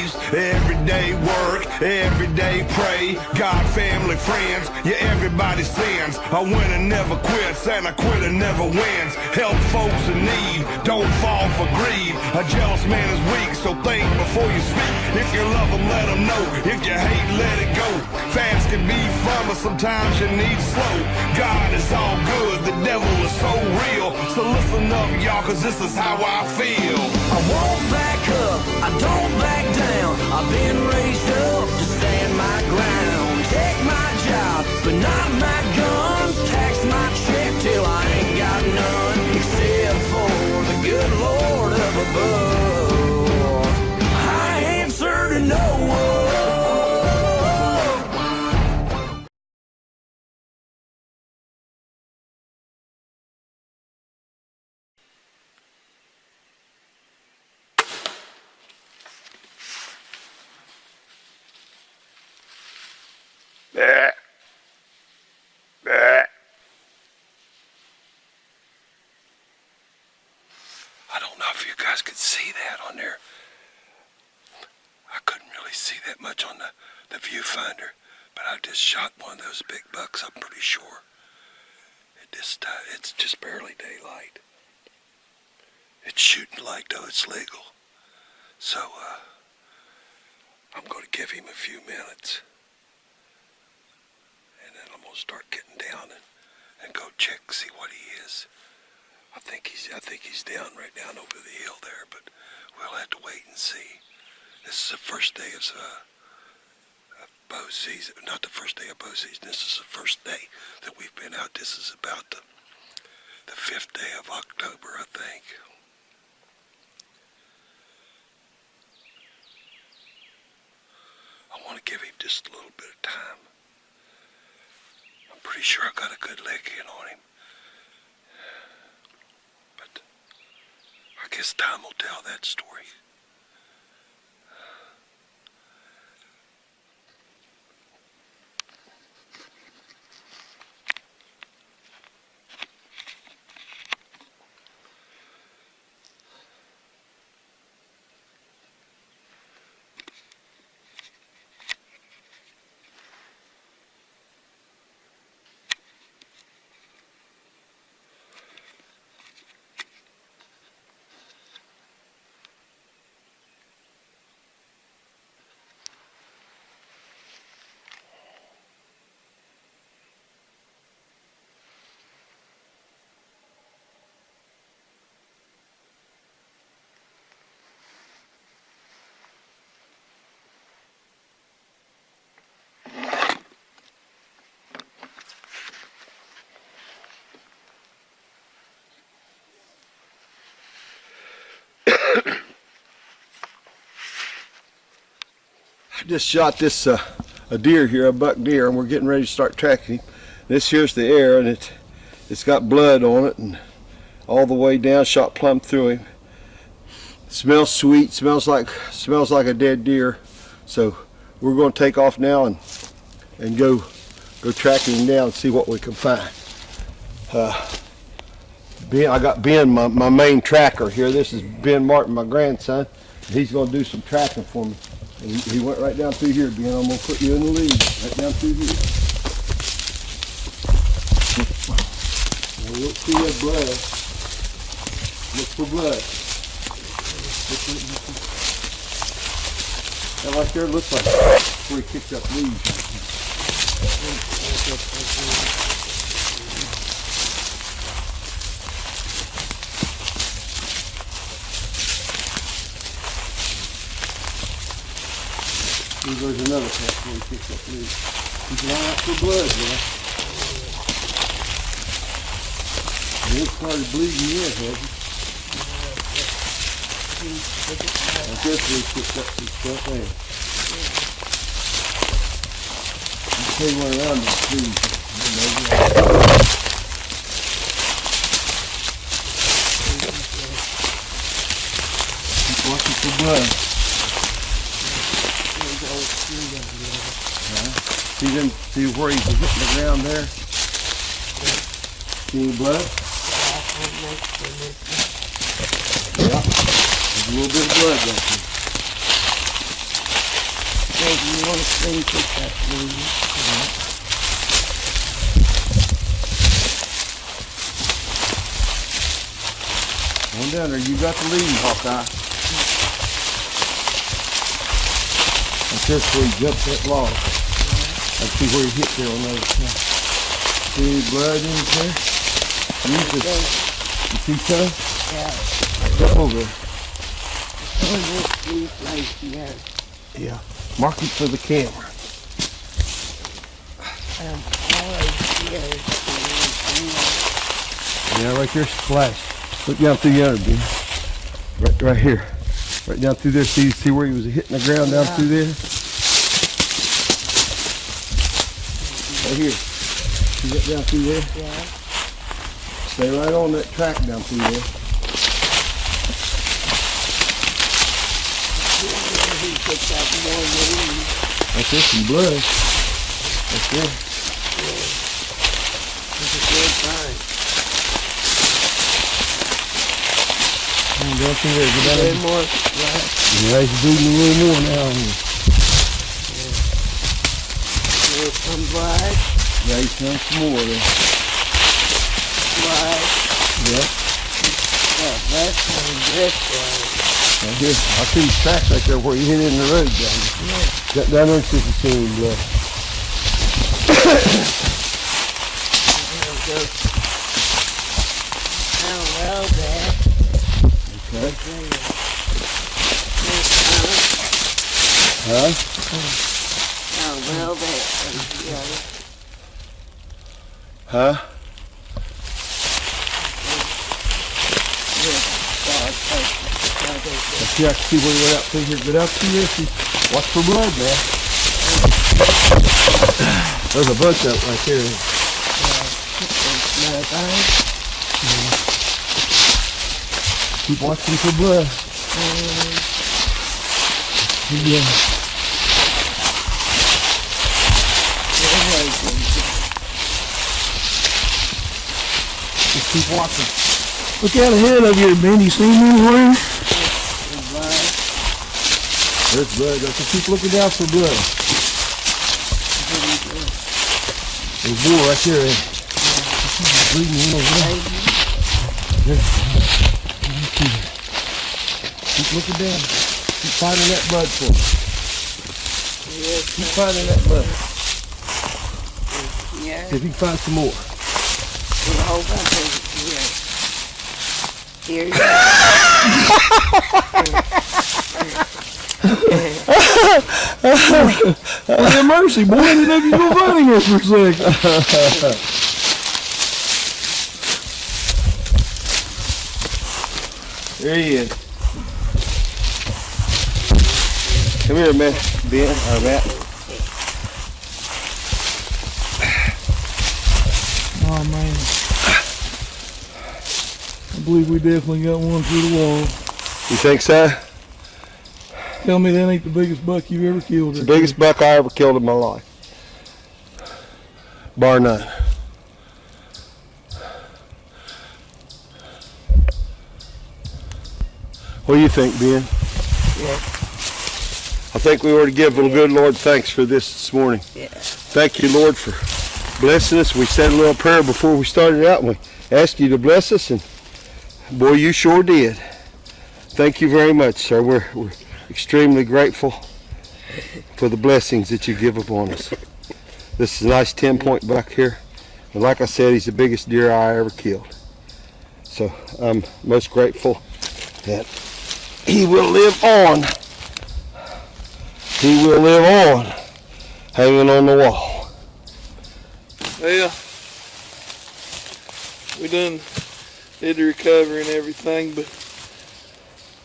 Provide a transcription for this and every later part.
slaves. Everyday work, everyday pray. God, family, friends, yeah, everybody sins. A winner never quits and a quitter never wins. Help folks in need, don't fall for greed. A jealous man is weak, so think before you speak. If you love them, let them know. If you hate, let it go. Fast can be fun, but sometimes you need slow. God is all good, the devil is so real. So listen up, y'all, cause this is how I feel. I won't back up, I don't back down. I've been raised up to stand my ground. Take my job, but not my guns. Tax my check till I ain't got none. Except for the good Lord up above. I answer to no one. I don't know if you guys could see that on there. I couldn't really see that much on the viewfinder, but I just shot one of those big bucks, I'm pretty sure. It's just barely daylight. It's shooting light though, it's legal. So, I'm going to give him a few minutes. And then I'm going to start getting down and go check, see what he is. I think he's down right down over the hill there, but we'll have to wait and see. This is the first day of bow season. Not the first day of bow season. This is the first day that we've been out. This is about the 5th day of October, I think. I want to give him just a little bit of time. I'm pretty sure I got a good leg in on him. But I guess time will tell that story. I just shot this a deer here, a buck deer, and we're getting ready to start tracking him. This here's the air, and it's got blood on it, and all the way down, shot plumb through him. Smells sweet, smells like a dead deer. So we're going to take off now and go tracking him down and see what we can find. I got Ben, my main tracker here. This is Ben Martin, my grandson. He's going to do some tracking for me. And he went right down through here, Ben. I'm going to put you in the lead, right down through here. Now look for your blood. Look for blood. That right there looks like where he kicked up leaves. There's another patch where he picks up leaves. He's lying out for blood, man. And it started bleeding yet, hasn't it? I guess we picked up some stuff there. You take one around the trees. Keep watching for blood. See where he's hitting the ground there? See any blood? Yeah, there's a little bit of blood right there. you want to clean this up, will you? One down there, you got the lead, Hawkeye. That's just where he jumped that log. I see where he hit there on the other side. See any blood in there? You see some? Yeah. Jump over there. Oh, this blue place here. Yeah. Mark it for the camera. Always here. Yeah, right there, splash. Look down through yonder, Ben. Right here. Right down through there. See where he was hitting the ground down through there? Right here. See that down through there? Yeah. Stay right on that track down through there. He picked up more leaves. That's just some blood. That's it. It's a good sign. Down through there. Go down Good there. more, right? Yeah, he's bleeding a little more now. There's some blood. Yeah, he's found some more there. Blood. Yep. Yeah, that's one. This blood. Right here. I see his tracks right there where he hit in the road down there. Yeah. Got down there and see if he's seen any blood. There we go. Oh, well, there. Okay. Oh, Huh? well, there. Yeah. Huh? See, I can see where he went out through here. Get out through here. See, watch for blood, man. There's a bunch up right there. Keep watching for blood. Yeah. Just keep watching. Look out ahead of you, Ben. You see him anywhere? There's blood. Just keep looking down for blood. There's more right there. Bleeding in over there. Keep looking down. Keep finding that blood for me. Keep finding that blood. Yeah, See if you can find some more. there's a whole bunch of here. Here you Have mercy, boy. I didn't know you were going to find here for a second. There he is. Come here, man. Ben, or Matt. Oh, man. I believe we definitely got one through the wall. You think so? Tell me that ain't the biggest buck you ever killed. It's the biggest buck I ever killed in my life. Bar none. What do you think, Ben? Yeah. I think we ought to give the good Lord thanks for this morning. Yeah. Thank you, Lord, for blessing us. We said a little prayer before we started out, and we asked you to bless us, and boy, you sure did. Thank you very much, sir. We're extremely grateful for the blessings that you give upon us. This is a nice 10-point buck here, and like I said, he's the biggest deer I ever killed. So I'm most grateful that he will live on. He will live on, hanging on the wall. Well, we done did the recovery and everything, but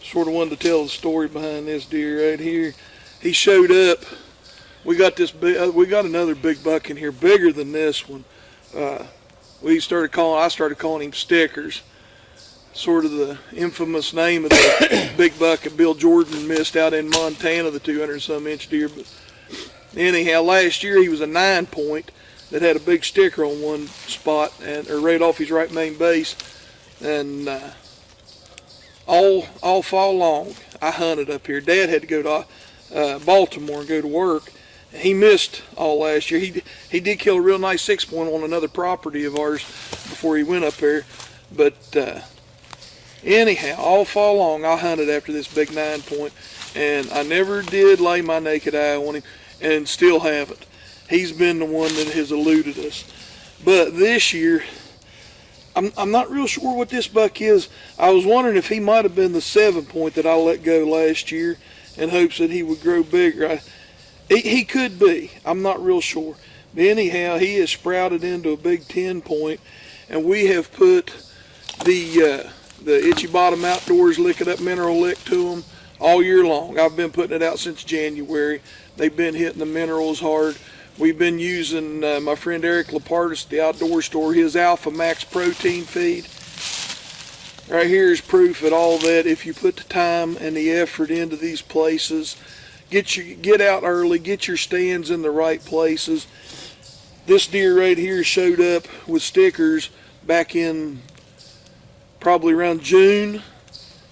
sort of wanted to tell the story behind this deer right here. He showed up. We got this big. We got another big buck in here, bigger than this one. I started calling him Stickers, sort of the infamous name of the big buck that Bill Jordan missed out in Montana, the 200-some inch deer. But anyhow, last year he was a 9-point that had a big sticker on one spot, or right off his right main base, and all fall long I hunted up here. Dad had to go to Baltimore and go to work. He missed all last year. He did kill a real nice 6-point on another property of ours before he went up there. But anyhow, all fall long I hunted after this big 9-point, and I never did lay my naked eye on him, and still haven't. He's been the one that has eluded us. But this year, I'm not real sure what this buck is. I was wondering if he might have been the 7-point that I let go last year in hopes that he would grow bigger. He could be. I'm not real sure. But anyhow, he has sprouted into a big 10-point, and we have put the Itchy Bottom Outdoors Lick It Up mineral lick to them all year long. I've been putting it out since January. They've been hitting the minerals hard. We've been using my friend Eric Lapartis at the outdoor store, his Alpha Max protein feed. Right here is proof of all that. If you put the time and the effort into these places, get out early, get your stands in the right places. This deer right here showed up with stickers back in probably around June,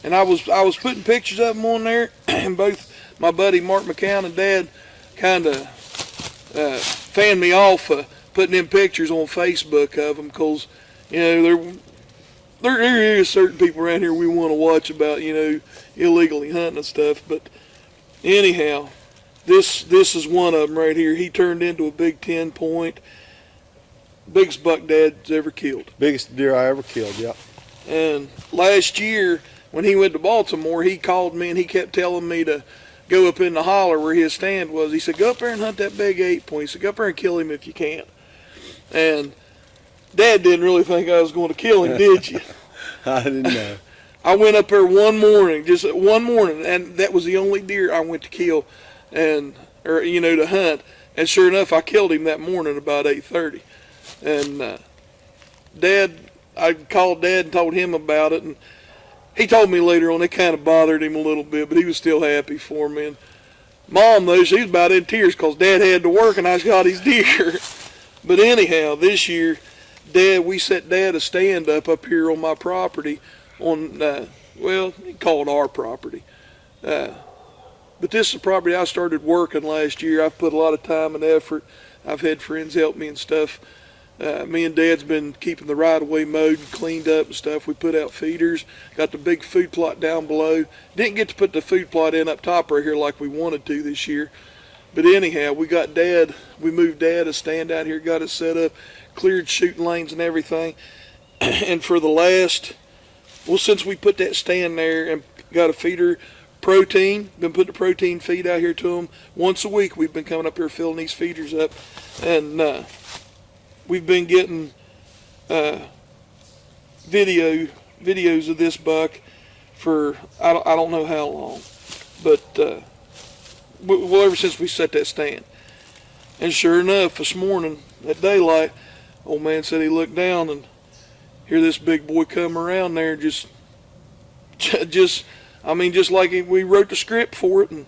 and I was putting pictures of them on there, and both my buddy Mark McCown and Dad kind of fanned me off putting them pictures on Facebook of them, because there is certain people around here we want to watch about illegally hunting and stuff. But anyhow, this is one of them right here. He turned into a big 10-point. Biggest buck Dad's ever killed. Biggest deer I ever killed, yeah. And last year, when he went to Baltimore, he called me and he kept telling me to go up in the holler where his stand was. He said, go up there and hunt that big 8-point. He said, go up there and kill him if you can. And Dad didn't really think I was going to kill him, did you? I didn't know. I went up there one morning, just one morning, and that was the only deer I went to kill, to hunt. And sure enough, I killed him that morning about 8:30. And I called Dad and told him about it, and he told me later on it kind of bothered him a little bit, but he was still happy for me. And Mom, though, she was about in tears because Dad had to work and I shot his deer. But anyhow, this year, we set Dad a stand up here on my property on, he called our property. But this is the property I started working last year. I've put a lot of time and effort. I've had friends help me and stuff. Me and Dad's been keeping the right-of-way mowed and cleaned up and stuff. We put out feeders, got the big food plot down below. Didn't get to put the food plot in up top right here like we wanted to this year. But anyhow, we moved Dad a stand out here, got it set up, cleared shooting lanes and everything. And for since we put that stand there and got a feeder, protein, been putting the protein feed out here to them. Once a week we've been coming up here filling these feeders up. And we've been getting videos of this buck for I don't know how long, but ever since we set that stand. And sure enough, this morning at daylight, old man said he looked down and hear this big boy come around there, just like we wrote the script for it, and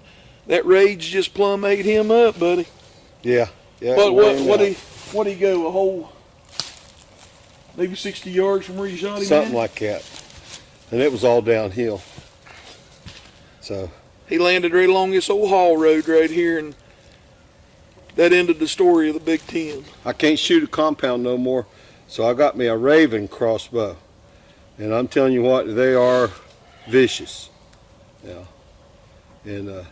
that rage just plumb ate him up, buddy. Yeah. But what he go, a whole maybe 60 yards from where you shot him? Something like that. And it was all downhill. So he landed right along this old haul road right here, and that ended the story of the Big Ten. I can't shoot a compound no more, so I got me a Raven crossbow. And I'm telling you what, they are vicious. Yeah. And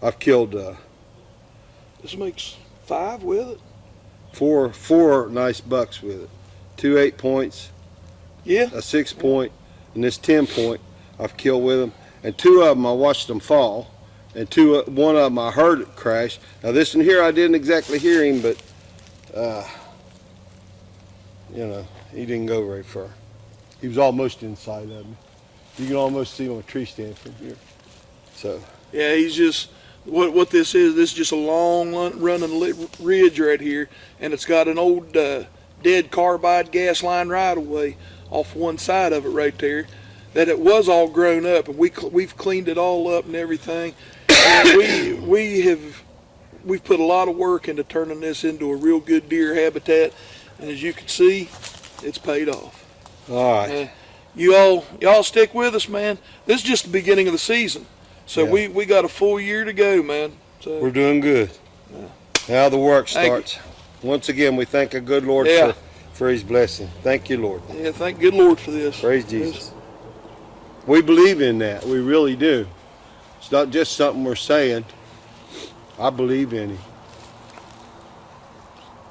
I've killed this makes 5 with it. Four nice bucks with it. 2 8-points, yeah, a 6-point, and this 10-point I've killed with them. And 2 of them I watched them fall, and one of them I heard it crash. Now this one here I didn't exactly hear him, but he didn't go very far. He was almost inside of me. You can almost see him on a tree stand from here. So yeah, he's just. What this is just a long running ridge right here, and it's got an old dead carbide gas line right away off one side of it right there, that it was all grown up, and we've cleaned it all up and everything. And we've put a lot of work into turning this into a real good deer habitat, and as you can see, it's paid off. All right. Y'all stick with us, man. This is just the beginning of the season. So Yeah. we got a full year to go, man. So We're doing good. Now the work Thank you. starts. Once again, we thank a good Lord Yeah. for his blessing. Thank you, Lord. yeah, thank good Lord for this. Praise Jesus. We believe in that. We really do. It's not just something we're saying. I believe in him.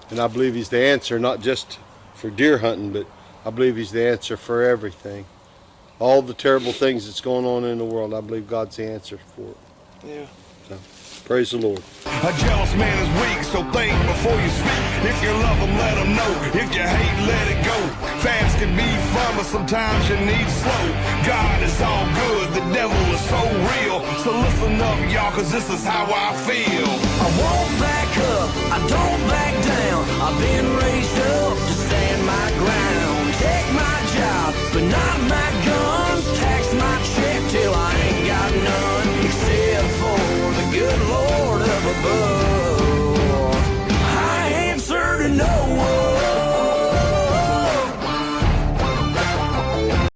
And I believe he's the answer, not just for deer hunting, but I believe he's the answer for everything. All the terrible things that's going on in the world, I believe God's the answer for it. Yeah. Praise the Lord. A jealous man is weak, so think before you speak. If you love him, let him know. If you hate, let it go. Fast can be fun, but sometimes you need slow. God is all good, the devil is so real. So listen up, y'all, cause this is how I feel. I won't back up, I don't back down. I've been